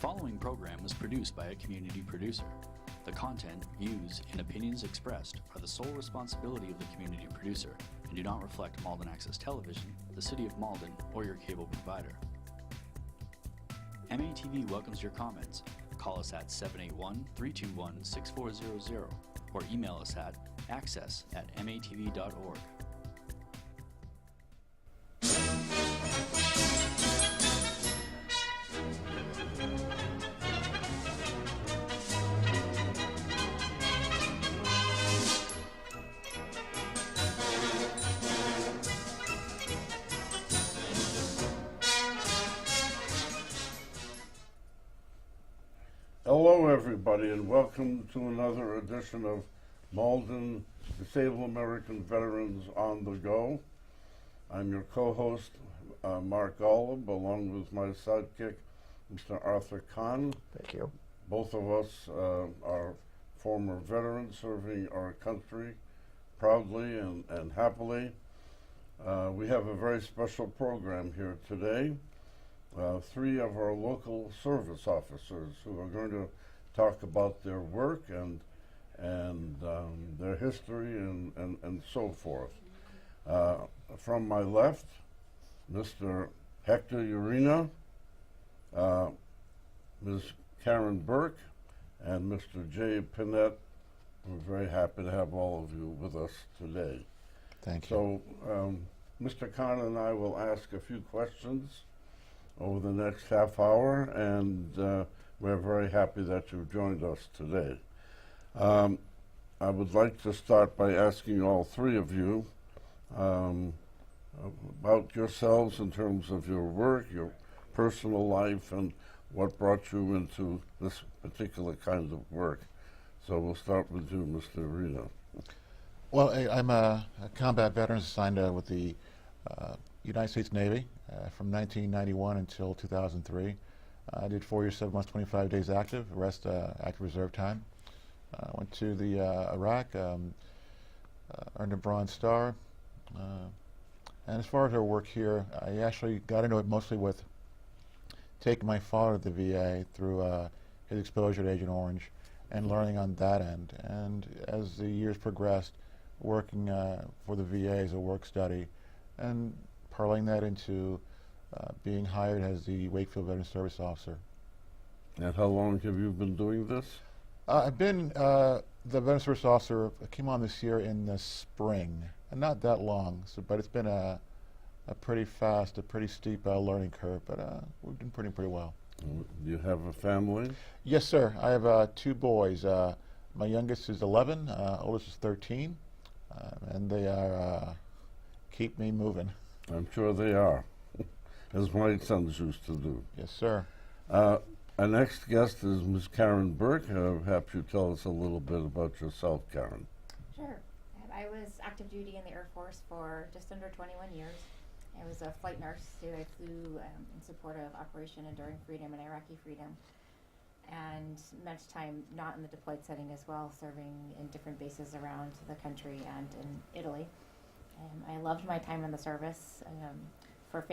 following program was produced by a community producer. The content, views, and opinions expressed are the sole responsibility of the community producer and do not reflect Malden Access Television, the City of Malden, or your cable provider. MATV welcomes your comments. Call us at 781-321-6400 or email us at access@matv.org. Hello everybody, and welcome to another edition of Malden Disabled American Veterans on the Go. I'm your co-host, Mark Golub, along with my sidekick, Mr. Arthur Kahn. Thank you. Both of us are former veterans serving our country proudly and happily. We have a very special program here today. Three of our local service officers who are going to talk about their work and their history and so forth. From my left, Mr. Hector Erinna, Ms. Karen Burke, and Mr. J. Pinette. We're very happy to have all of you with us today. Thank you. So, Mr. Khan and I will ask a few questions over the next half hour, and we're very happy that you've joined us today. I would like to start by asking all three of you about yourselves in terms of your work, your personal life, and what brought you into this particular kind of work. So we'll start with you, Mr. Erinna. Well, I'm a combat veteran assigned with the United States Navy from 1991 until 2003. I did 4 years, 7 months, 25 days active, rest active reserve time. Went to the Iraq, earned a Bronze Star. And as far as our work here, I actually got into it mostly with taking my father to the VA through his exposure to Agent Orange and learning on that end. And as the years progressed, working for the VA as a work study and parlaying that into being hired as the Wakefield Veteran Service Officer. And how long have you been doing this? I've been the Veteran Service Officer. I came on this year in the spring, and not that long, but it's been a pretty fast, a pretty steep learning curve, but we've been pretty well. Do you have a family? Yes, sir. I have 2 boys. My youngest is 11, oldest is 13, and they are keep me moving. I'm sure they are, as my sons used to do. Yes, sir. Our next guest is Ms. Karen Burke. Perhaps you tell us a little bit about yourself, Karen. Sure. I was active duty in the Air Force for just under 21 years. I was a flight nurse, so I flew in support of Operation Enduring Freedom and Iraqi Freedom, and much time not in the deployed setting as well, serving in different bases around the country and in Italy. I loved my time in the service. For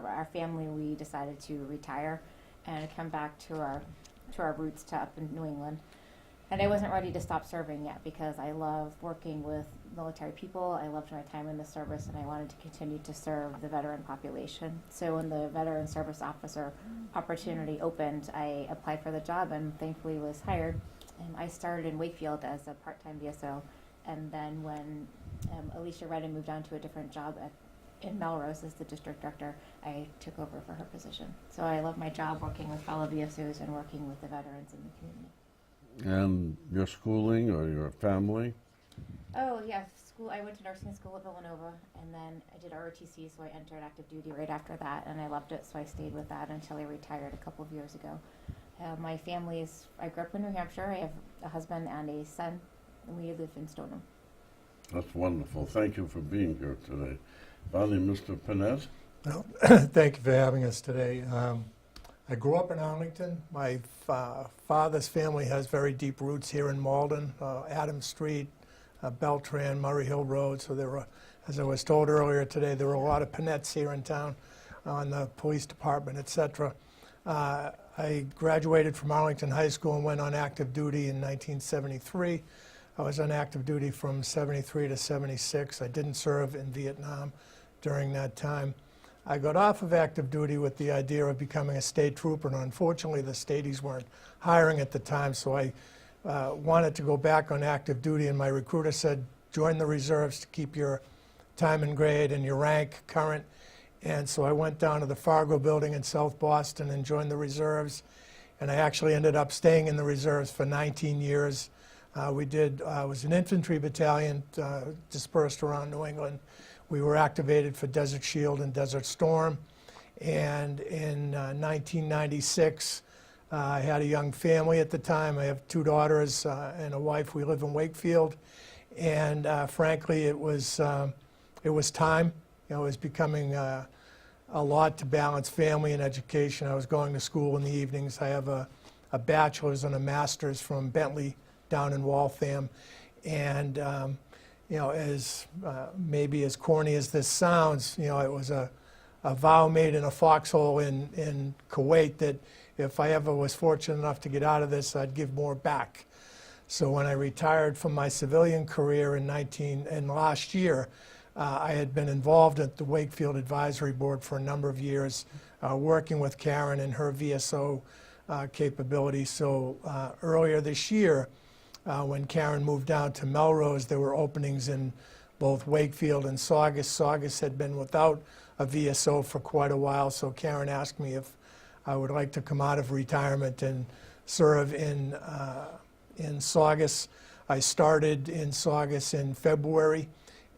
our family, we decided to retire and come back to our roots to up in New England. And I wasn't ready to stop serving yet because I love working with military people. I loved my time in the service, and I wanted to continue to serve the veteran population. So when the Veteran Service Officer opportunity opened, I applied for the job and thankfully was hired. I started in Wakefield as a part-time VSO, and then when Alicia Redden moved on to a different job in Melrose as the district director, I took over for her position. So I love my job working with fellow VSOs and working with the veterans in the community. And your schooling or your family? Oh, yeah, school. I went to nursing school at Villanova, and then I did ROTC, so I entered active duty right after that, and I loved it, so I stayed with that until I retired a couple of years ago. My family is, I grew up in New Hampshire. I have a husband and a son, and we live in Stoneham. That's wonderful. Thank you for being here today. Finally, Mr. Pinette. Well, thank you for having us today. I grew up in Arlington. My father's family has very deep roots here in Malden, Adams Street, Beltran, Murray Hill Road. So there were, as I was told earlier today, there were a lot of Pinettes here in town on the police department, etc. I I graduated from Arlington High School and went on active duty in 1973. I was on active duty from 73 to 76. I didn't serve in Vietnam during that time. I got off of active duty with the idea of becoming a state trooper, and unfortunately the staties weren't hiring at the time, so I wanted to go back on active duty, and my recruiter said, join the reserves to keep your time and grade and your rank current. And so I went down to the Fargo building in South Boston and joined the reserves, and I actually ended up staying in the reserves for 19 years. Was an infantry battalion dispersed around New England. We were activated for Desert Shield and Desert Storm. And in 1996, I had a young family at the time. I have 2 daughters and a wife. We live in Wakefield. And frankly, it was time. It was becoming a lot to balance family and education. I was going to school in the evenings. I have a bachelor's and a master's from Bentley down in Waltham. And as maybe as corny as this sounds, it was a vow made in a foxhole in Kuwait that if I ever was fortunate enough to get out of this, I'd give more back. So when I retired from my civilian career in last year, I had been involved at the Wakefield Advisory Board for a number of years, working with Karen and her VSO capability. So earlier this year, when Karen moved down to Melrose, there were openings in both Wakefield and Saugus. Saugus had been without a VSO for quite a while, so Karen asked me if I would like to come out of retirement and serve in Saugus. I started in Saugus in February,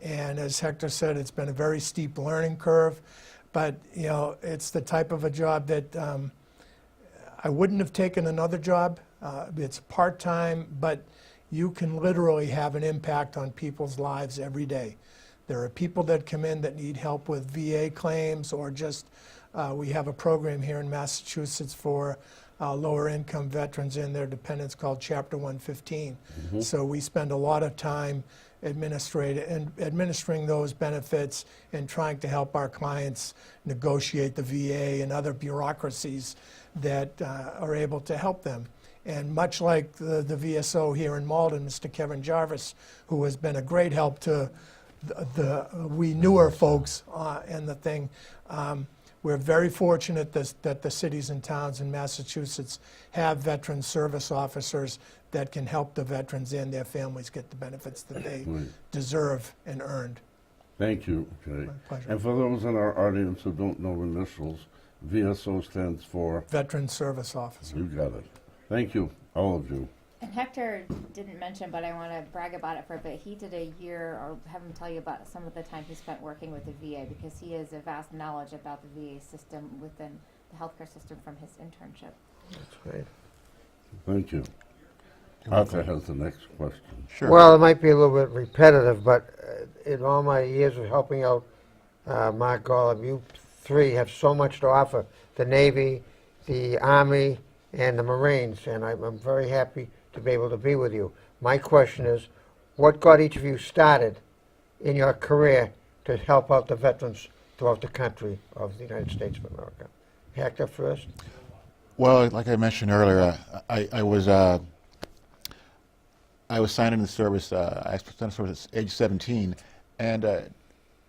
and as Hector said, it's been a very steep learning curve, but it's the type of a job that I wouldn't have taken another job. It's part-time, but you can literally have an impact on people's lives every day. There are people that come in that need help with VA claims, or just we have a program here in Massachusetts for lower-income veterans and their dependents called Chapter 115. So we spend a lot of time administering those benefits and trying to help our clients negotiate the VA and other bureaucracies that are able to help them. And much like the VSO here in Malden, Mr. Kevin Jarvis, who has been a great help to we newer folks and the thing, we're very fortunate that the cities and towns in Massachusetts have veteran service officers that can help the veterans and their families get the benefits that they deserve and earned. Thank you, Jay. My pleasure. And for those in our audience who don't know initials, VSO stands for? Veteran Service Officer. You got it. Thank you, all of you. And Hector didn't mention, but I want to brag about it for a bit. He did a year, or have him tell you about some of the time he spent working with the VA, because he has a vast knowledge about the VA system within the healthcare system from his internship. That's great. Thank you. Arthur has the next question. Sure. Well, it might be a little bit repetitive, but in all my years of helping out Mark Golub, you 3 have so much to offer: the Navy, the Army, and the Marines, and I'm very happy to be able to be with you. My question is, what got each of you started in your career to help out the veterans throughout the country of the United States of America? Hector first. Well, like I mentioned earlier, I was signed into the service. I started service at age 17, and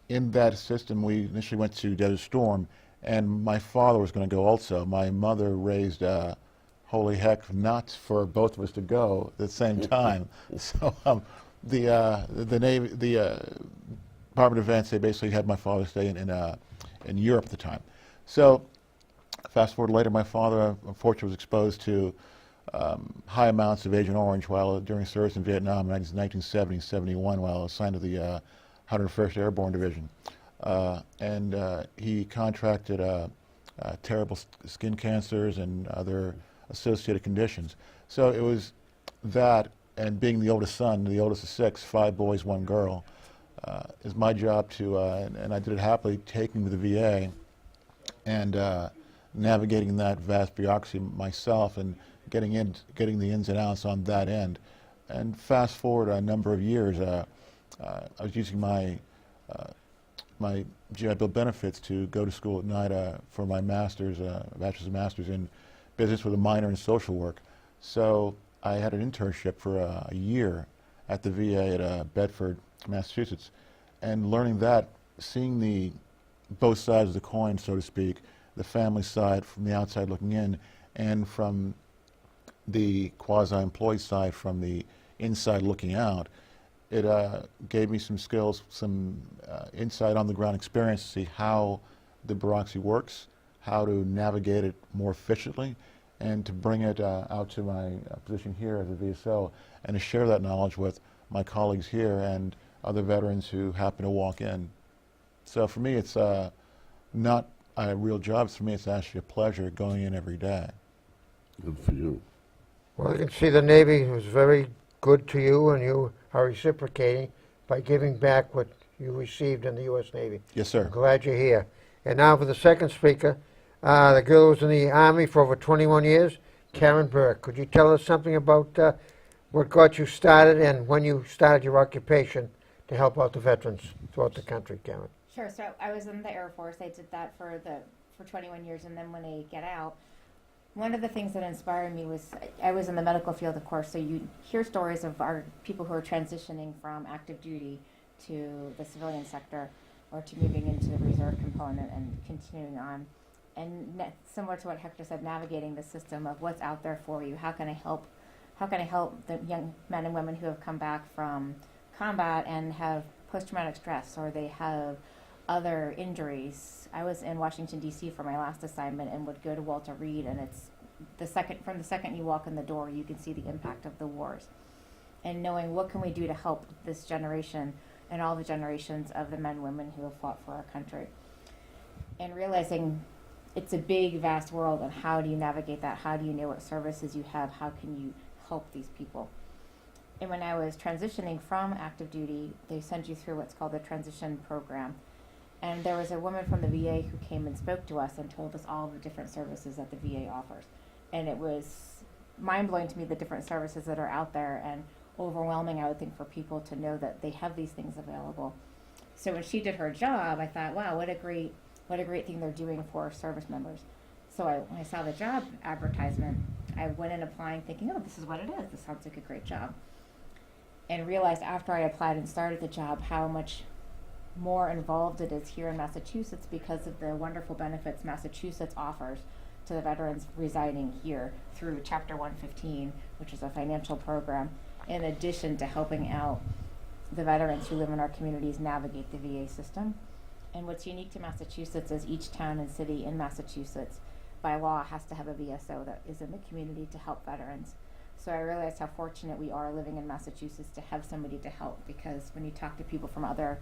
in that system, we initially went to Desert Storm, and my father was going to go also. My mother raised holy heck, not for both of us to go at the same time. So the Navy, the Department of Defense, they basically had my father stay in Europe at the time. So fast forward later, my father unfortunately was exposed to high amounts of Agent Orange during service in Vietnam in 1970-71 while I was assigned to the 101st Airborne Division. And he contracted terrible skin cancers and other associated conditions. So it was that, and being the oldest son, the oldest of 6, 5 boys, 1 girl, is my job to, and I did it happily, taking to the VA and navigating that vast bureaucracy myself and getting the ins and outs on that end. And fast forward a number of years, I was using my GI Bill benefits to go to school at night for my master's, bachelor's and master's in business with a minor in social work. So I had an internship for a year at the VA at Bedford, Massachusetts, and learning that, seeing the both sides of the coin, so to speak, the family side from the outside looking in, and from the quasi-employee side from the inside looking out, it gave me some skills, some inside on-the-ground experience to see how the bureaucracy works, how to navigate it more efficiently, and to bring it out to my position here as a VSO, and to share that knowledge with my colleagues here and other veterans who happen to walk in. So for me, it's not a real job. For me, it's actually a pleasure going in every day. Good for you. Well, you can see the Navy was very good to you, and you are reciprocating by giving back what you received in the U.S. Navy. Yes, sir. I'm glad you're here. And now for the second speaker, the girl who was in the Army for over 21 years, Karen Burke. Could you tell us something about what got you started and when you started your occupation to help out the veterans throughout the country, Karen? Sure. So I was in the Air Force. I did that for 21 years, and then when I get out, one of the things that inspired me was I was in the medical field, of course. So you hear stories of our people who are transitioning from active duty to the civilian sector, or to moving into the reserve component and continuing on. And similar to what Hector said, navigating the system of what's out there for you. How can I help? How can I help the young men and women who have come back from combat and have post-traumatic stress, or they have other injuries? I was in Washington, D.C. for my last assignment and would go to Walter Reed, and it's from the second you walk in the door, you can see the impact of the wars. And knowing what can we do to help this generation and all the generations of the men and women who have fought for our country. And realizing it's a big, vast world, and how do you navigate that? How do you know what services you have? How can you help these people? And when I was transitioning from active duty, they send you through what's called the transition program. And there was a woman from the VA who came and spoke to us and told us all the different services that the VA offers. And it was mind-blowing to me, the different services that are out there, and overwhelming, I would think, for people to know that they have these things available. So when she did her job, I thought, wow, what a great thing they're doing for service members. So when I saw the job advertisement, I went in applying thinking, oh, this is what it is. This sounds like a great job. And realized after I applied and started the job how much more involved it is here in Massachusetts because of the wonderful benefits Massachusetts offers to the veterans residing here through Chapter 115, which is a financial program, in addition to helping out the veterans who live in our communities navigate the VA system. And what's unique to Massachusetts is each town and city in Massachusetts, by law, has to have a VSO that is in the community to help veterans. So I realized how fortunate we are living in Massachusetts to have somebody to help, because when you talk to people from other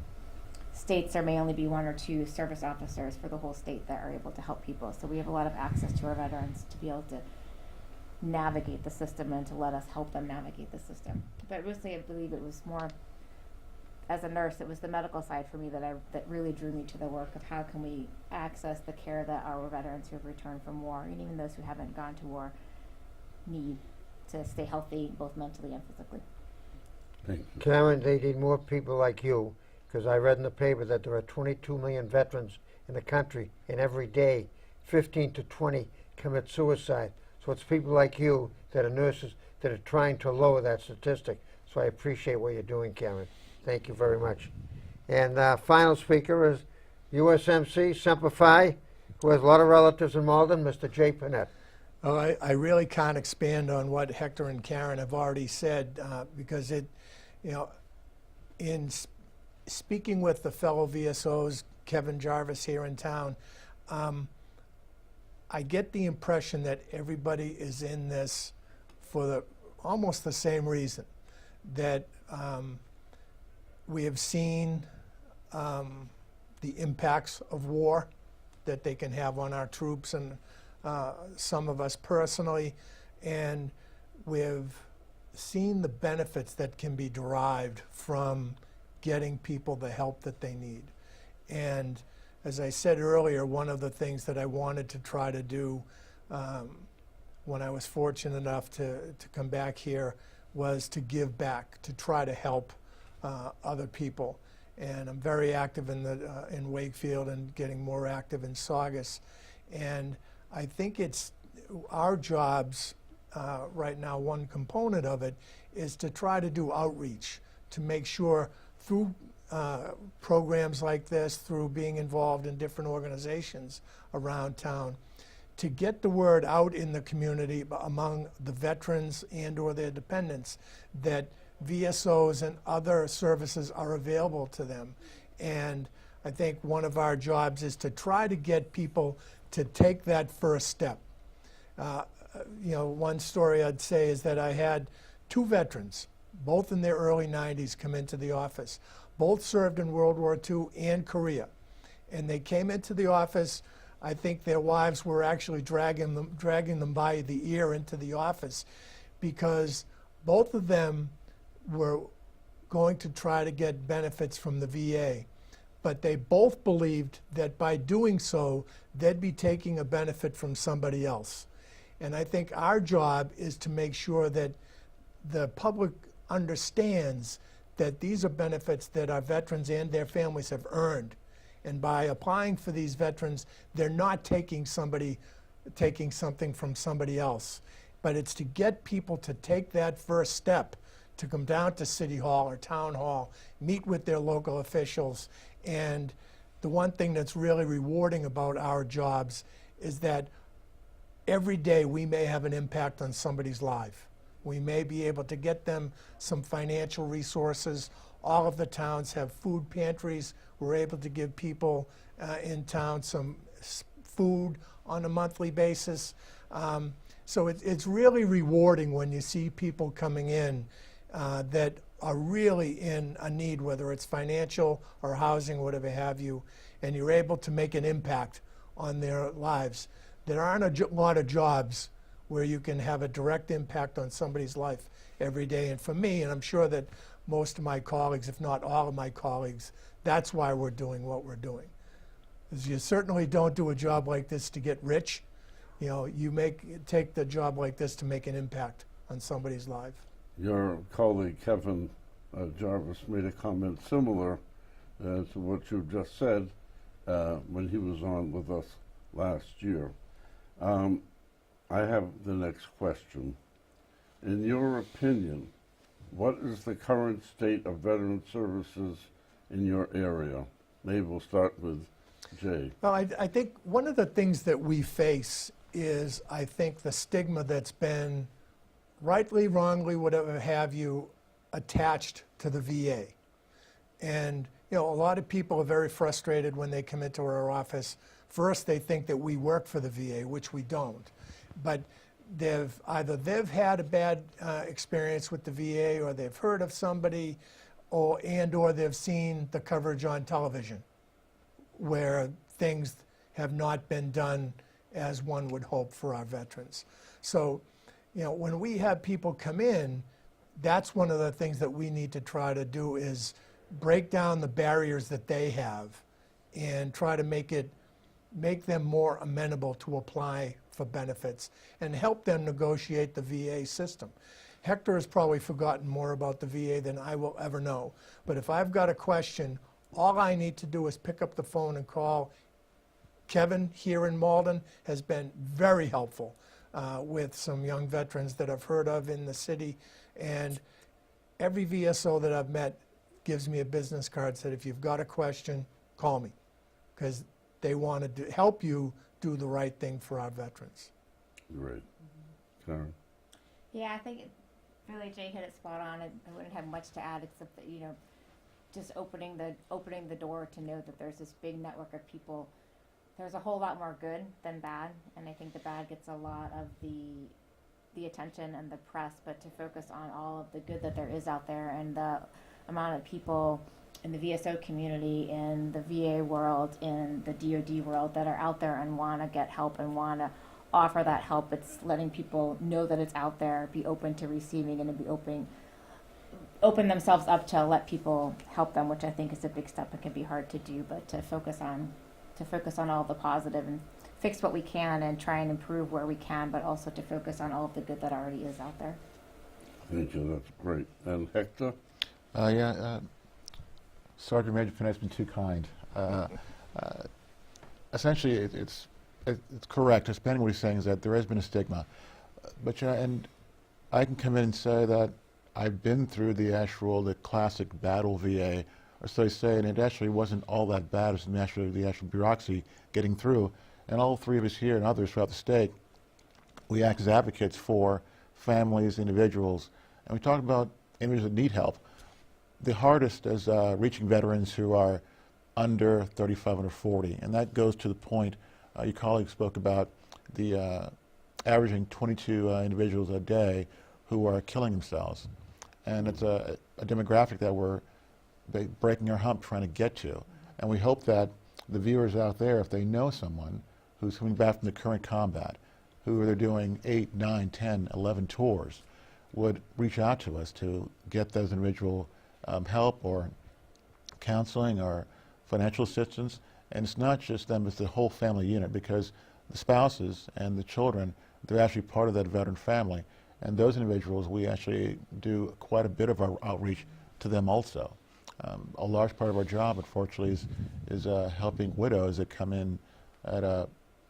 states, there may only be one or two service officers for the whole state that are able to help people. So we have a lot of access to our veterans to be able to navigate the system and to let us help them navigate the system. But mostly I believe it was more, as a nurse, it was the medical side for me that really drew me to the work of how can we access the care that our veterans who have returned from war, and even those who haven't gone to war, need to stay healthy both mentally and physically. Thank you. Karen, they need more people like you, because I read in the paper that there are 22 million veterans in the country, and every day 15 to 20 commit suicide. So it's people like you that are nurses that are trying to lower that statistic. So I appreciate what you're doing, Karen. Thank you very much. And final speaker is USMC Semper Fi, who has a lot of relatives in Malden, Mr. J. Pinette. Well, I really can't expand on what Hector and Karen have already said because in speaking with the fellow VSOs, Kevin Jarvis here in town, I get the impression that everybody is in this for almost the same reason, that we have seen the impacts of war that they can have on our troops and some of us personally, and we've seen the benefits that can be derived from getting people the help that they need. And as I said earlier, one of the things that I wanted to try to do when I was fortunate enough to come back here was to give back, to try to help other people. And I'm very active in Wakefield and getting more active in Saugus. And I think it's our jobs right now, one component of it is to try to do outreach, to make sure through programs like this, through being involved in different organizations around town, to get the word out in the community among the veterans and or their dependents that VSOs and other services are available to them. And I think one of our jobs is to try to get people to take that first step. You know, one story I'd say is that I had two veterans, both in their early 90s, come into the office. Both served in World War II and Korea. And they came into the office. I think their wives were actually dragging them by the ear into the office because both of them were going to try to get benefits from the VA. But they both believed that by doing so, they'd be taking a benefit from somebody else. And I think our job is to make sure that the public understands that these are benefits that our veterans and their families have earned. And by applying for these veterans, they're not taking something from somebody else. But it's to get people to take that first step, to come down to City Hall or Town Hall, meet with their local officials. And the one thing that's really rewarding about our jobs is that every day we may have an impact on somebody's life. We may be able to get them some financial resources. All of the towns have food pantries. We're able to give people in town some food on a monthly basis. So it's really rewarding when you see people coming in that are really in a need, whether it's financial or housing, whatever have you, and you're able to make an impact on their lives. There aren't a lot of jobs where you can have a direct impact on somebody's life every day. And for me, and I'm sure that most of my colleagues, if not all of my colleagues, that's why we're doing what we're doing. Because you certainly don't do a job like this to get rich. You know, you take the job like this to make an impact on somebody's life. Your colleague Kevin Jarvis made a comment similar to what you just said when he was on with us last year. I have the next question. In your opinion, what is the current state of veteran services in your area? Maybe we'll start with Jay. Well, I think one of the things that we face is, I think, the stigma that's been, rightly, wrongly, whatever have you, attached to the VA. And you know, a lot of people are very frustrated when they come into our office. First, they think that we work for the VA, which we don't. But they've had a bad experience with the VA, or they've heard of somebody, or they've seen the coverage on television where things have not been done as one would hope for our veterans. So, you know, when we have people come in, that's one of the things that we need to try to do is break down the barriers that they have and try to make them more amenable to apply for benefits and help them negotiate the VA system. Hector has probably forgotten more about the VA than I will ever know. But if I've got a question, all I need to do is pick up the phone and call. Kevin here in Malden has been very helpful with some young veterans that I've heard of in the city. And every VSO that I've met gives me a business card, said, if you've got a question, call me. Because they want to help you do the right thing for our veterans. Great. Karen? Yeah, I think really Jay hit it spot on. I wouldn't have much to add except that, you know, just opening the door to know that there's this big network of people. There's a whole lot more good than bad, and I think the bad gets a lot of the attention and the press, but to focus on all of the good that there is out there and the amount of people in the VSO community, in the VA world, in the DoD world that are out there and want to get help and want to offer that help. It's letting people know that it's out there, be open to receiving, and to be open themselves up to let people help them, which I think is a big step and can be hard to do, but to focus on all the positive and fix what we can and try and improve where we can, but also to focus on all of the good that already is out there. Thank you, that's great. And Hector? Sergeant Major Pinette's been too kind. Essentially, it's It's correct. Depending on what he's saying is that there has been a stigma. But, and I can come in and say that I've been through the actual, the classic battle VA, or so they say, and it actually wasn't all that bad as the actual bureaucracy getting through. And all three of us here and others throughout the state, we act as advocates for families, individuals, and we talk about individuals that need help. The hardest is reaching veterans who are under 35, under 40, and that goes to the point your colleague spoke about, the averaging 22 individuals a day who are killing themselves. And it's a demographic that we're breaking our hump trying to get to. And we hope that the viewers out there, if they know someone who's coming back from the current combat, who are doing 8, 9, 10, 11 tours, would reach out to us to get those individual help or counseling or financial assistance. And it's not just them, it's the whole family unit, because the spouses and the children, they're actually part of that veteran family. And those individuals, we actually do quite a bit of our outreach to them also. A large part of our job, unfortunately, is helping widows that come in at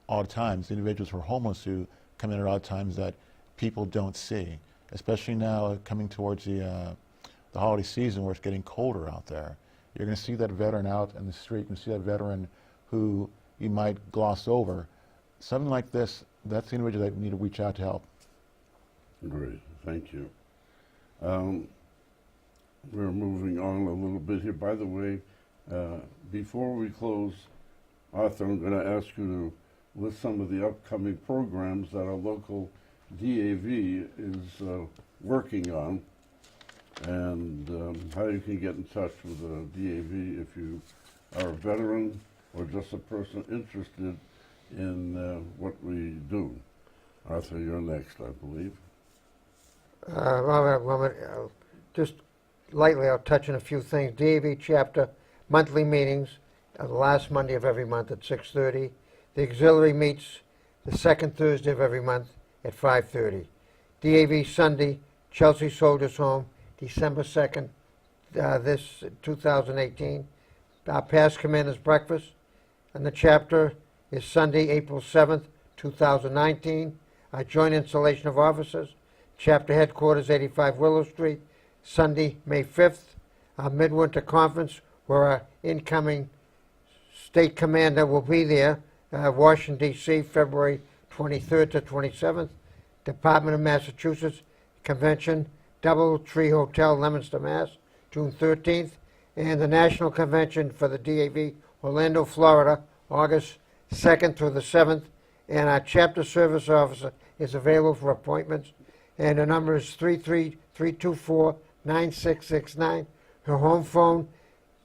odd times, individuals who are homeless who come in at odd times that people don't see, especially now coming towards the holiday season where it's getting colder out there. You're going to see that veteran out in the street. You're going to see that veteran who you might gloss over. Something like this, that's the individual that we need to reach out to help. Great, thank you. We're moving on a little bit here. By the way, before we close, Arthur, I'm going to ask you to list some of the upcoming programs that our local DAV is working on, and how you can get in touch with the DAV if you are a veteran or just a person interested in what we do. Arthur, you're next, I believe. Just lightly, I'll touch on a few things. DAV chapter monthly meetings, the last Monday of every month at 6:30. The auxiliary meets the second Thursday of every month at 5:30. DAV Sunday, Chelsea Soldiers Home, December 2nd, this 2018. Our past commander's breakfast, and the chapter is Sunday, April 7th, 2019. Our joint installation of officers, chapter headquarters, 85 Willow Street, Sunday, May 5th. Our midwinter conference, where our incoming state commander will be there, Washington, D.C., February 23rd to 27th. Department of Massachusetts Convention, Doubletree Hotel, Leominster, Mass., June 13th. And the National Convention for the DAV, Orlando, Florida, August 2nd through the 7th. And our chapter service officer is available for appointments. And the number is 33324-9669. Her home phone,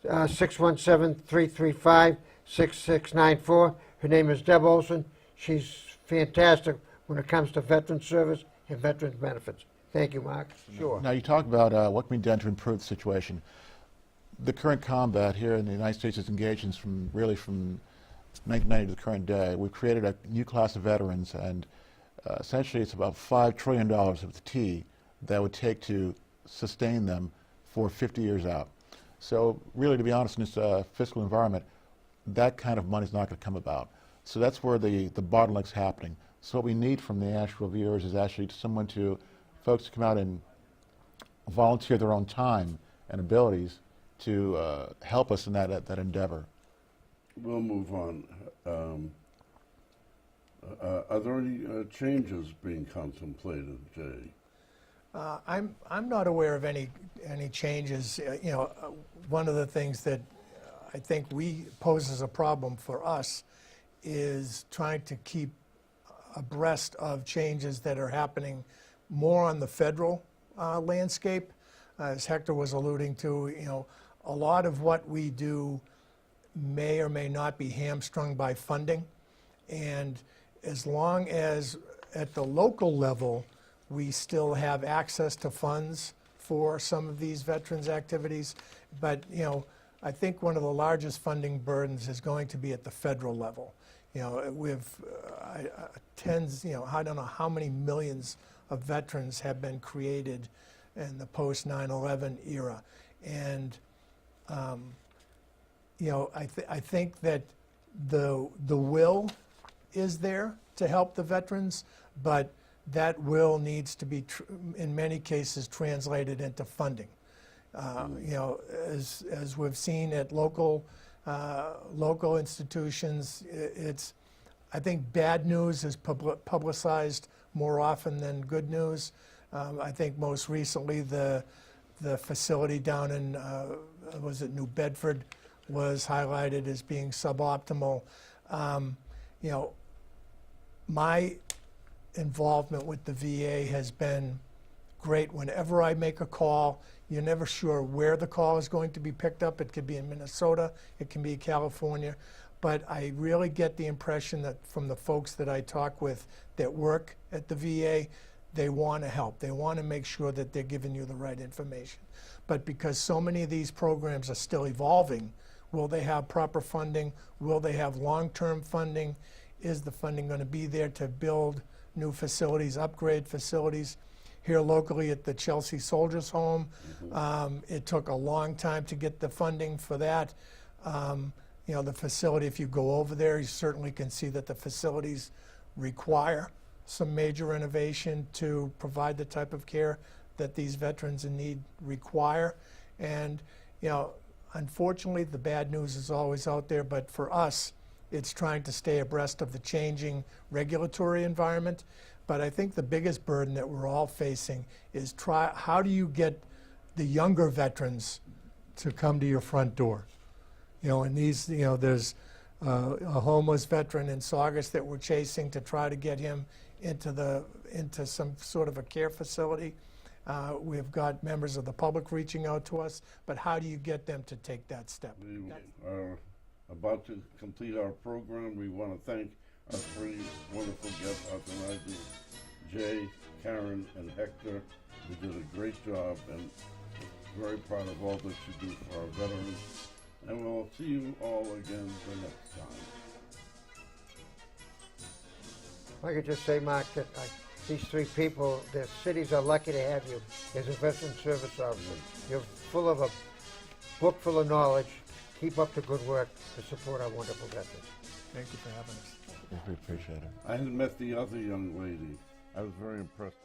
617-335-6694. Her name is Deb Olson. She's fantastic when it comes to veteran service and veterans benefits. Thank you, Mark. Sure. Now, you talk about what can be done to improve the situation. The current combat here in the United States is engaged in from 1990 to the current day. We've created a new class of veterans, and essentially it's about $5 trillion of the T that would take to sustain them for 50 years out. So really, to be honest, in this fiscal environment, that kind of money is not going to come about. So that's where the bottleneck's happening. So what we need from the actual viewers is actually folks to come out and volunteer their own time and abilities to help us in that endeavor. We'll move on. Are there any changes being contemplated, Jay? I'm not aware of any changes. One of the things that I think poses a problem for us is trying to keep abreast of changes that are happening more on the federal landscape. As Hector was alluding to, a lot of what we do may or may not be hamstrung by funding. And as long as at the local level we still have access to funds for some of these veterans activities, but I think one of the largest funding burdens is going to be at the federal level. With tens, I don't know how many millions of veterans have been created in the post 9/11 era, and I think that the will is there to help the veterans, but that will needs to be, in many cases, translated into funding. You know, as we've seen at local institutions, it's, I think bad news is publicized more often than good news. I think most recently the facility down in, was it New Bedford, was highlighted as being suboptimal. You know, my involvement with the VA has been great. Whenever I make a call, you're never sure where the call is going to be picked up. It could be in Minnesota, it can be California, but I really get the impression that from the folks that I talk with that work at the VA, they want to help. They want to make sure that they're giving you the right information. But because so many of these programs are still evolving, will they have proper funding? Will they have long-term funding? Is the funding going to be there to build new facilities, upgrade facilities? Here locally at the Chelsea Soldiers Home, it took a long time to get the funding for that. You know, the facility, if you go over there, you certainly can see that the facilities require some major renovation to provide the type of care that these veterans in need require. And, you know, unfortunately, the bad news is always out there, but for us, it's trying to stay abreast of the changing regulatory environment. But I think the biggest burden that we're all facing is how do you get the younger veterans to come to your front door? You know, and these, you know, there's a homeless veteran in Saugus that we're chasing to try to get him into some sort of a care facility. We've got members of the public reaching out to us, but how do you get them to take that step? We are about to complete our program. We want to thank our three wonderful guests out tonight, Jay, Karen, and Hector. They did a great job, and very proud of all that you do for our veterans. And we'll see you all again the next time. If I could just say, Mark, that these three people, their cities are lucky to have you as a veteran service officer. You're full of a book full of knowledge. Keep up the good work to support our wonderful veterans. Thank you for having us. We appreciate it. I had met the other young lady. I was very impressed.